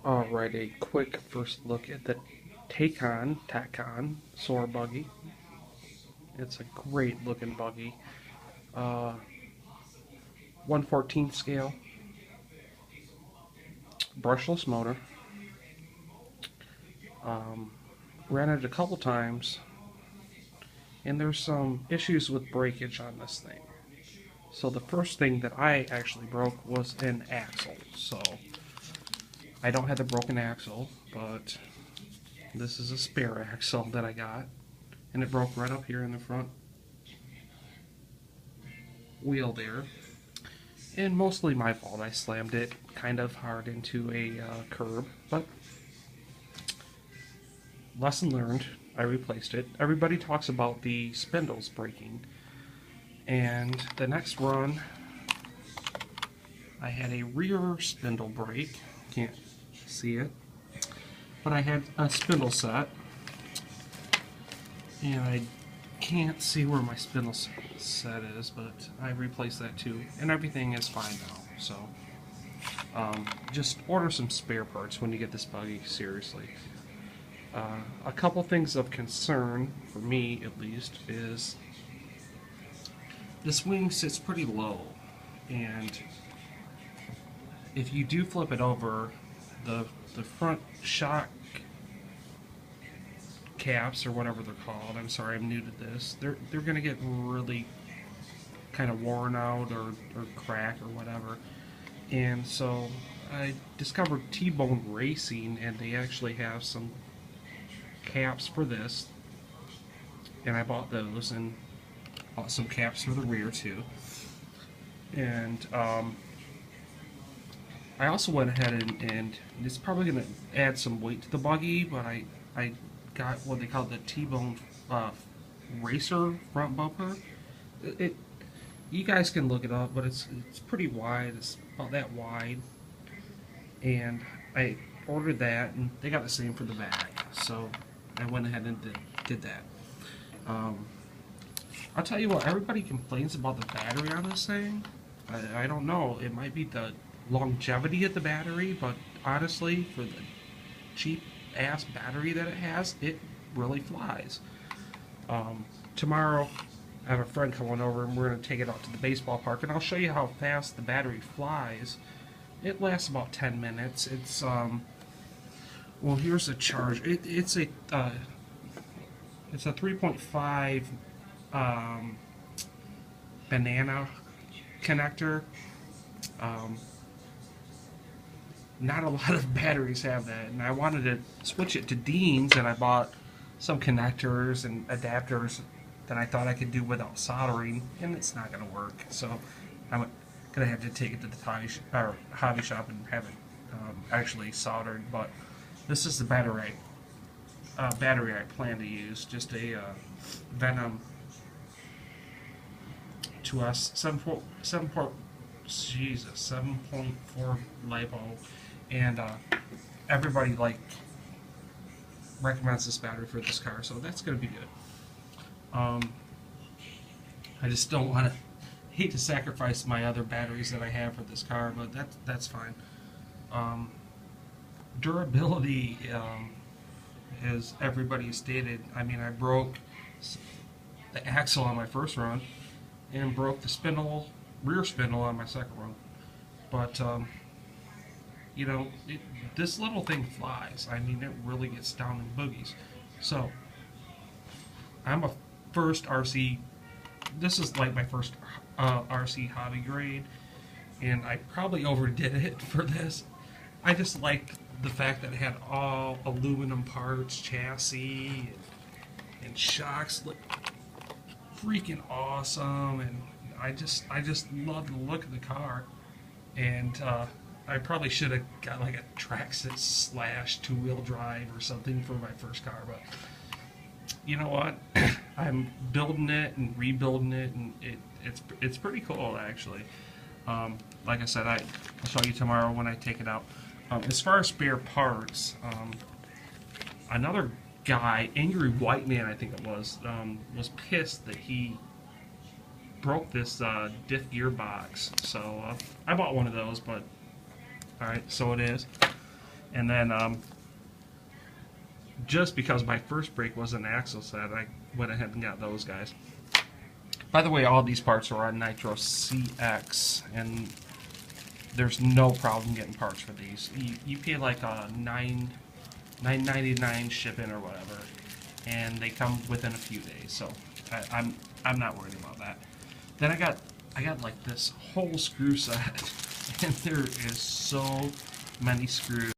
Alright, a quick first look at the Tacon Soar Buggy. It's a great looking buggy. Uh, 1/14 scale, brushless motor. Um, Ran it a couple times, and there's some issues with breakage on this thing. So the first thing that I actually broke was an axle. So I don't have the broken axle, but this is a spare axle that I got, and it broke right up here in the front wheel there. And mostly my fault. I slammed it kind of hard into a curb, but lesson learned. I replaced it. Everybody talks about the spindles breaking, and the next run I had a rear spindle break. Can't see it, but I had a spindle set, and I can't see where my spindle set is, but I replaced that too, and everything is fine now. So just order some spare parts when you get this buggy, seriously. A couple things of concern, for me at least, is this wing sits pretty low, and if you do flip it over, the front shock caps, or whatever they're called, I'm sorry, I'm new to this, they're going to get really kind of worn out or crack or whatever. And so I discovered T-Bone Racing, and they actually have some caps for this, and I bought those, and bought some caps for the rear too. And I also went ahead and it's probably going to add some weight to the buggy, but I got what they call the T-Bone Racer front bumper. You guys can look it up, but it's pretty wide. It's about that wide, and I ordered that, and they got the same for the back. So I went ahead and did that. I'll tell you what, everybody complains about the battery on this thing. I don't know, it might be the longevity of the battery, but honestly, for the cheap ass battery that it has, it really flies. Tomorrow I have a friend coming over, and we're going to take it out to the baseball park, and I'll show you how fast the battery flies. It lasts about 10 minutes. It's well, here's a charge. It's a 3.5 banana connector. Not a lot of batteries have that, and I wanted to switch it to Dean's, and I bought some connectors and adapters that I thought I could do without soldering, and it's not going to work. So I'm going to have to take it to the hobby shop and have it actually soldered. But this is the battery I plan to use. Just a Venom 2S 7.4 LiPo, and everybody recommends this battery for this car, so that's going to be good. I just don't want to hate to sacrifice my other batteries that I have for this car, but that's fine. Durability, as everybody stated, I mean, I broke the axle on my first run and broke the rear spindle on my second run, but you know, this little thing flies. I mean, it really gets down in boogies. So I'm a first RC, this is like my first RC hobby grade, and I probably overdid it for this. I just liked the fact that it had all aluminum parts, chassis, and shocks look freaking awesome, and I just love the look of the car. And I probably should have got like a Traxxas / two-wheel drive or something for my first car, but you know what? I'm building it and rebuilding it, and it's pretty cool, actually. Like I said, I'll show you tomorrow when I take it out. As far as spare parts, another guy, Angry White Man, I think it was pissed that he broke this diff gearbox. So I bought one of those, but alright, so it is. And then just because my first brake was an axle set, I went ahead and got those guys. By the way, all these parts are on Nitro CX, and there's no problem getting parts for these. You pay like a $9.99 shipping or whatever, and they come within a few days. So I'm not worried about that. Then I got like this whole screw set, and there is so many screws.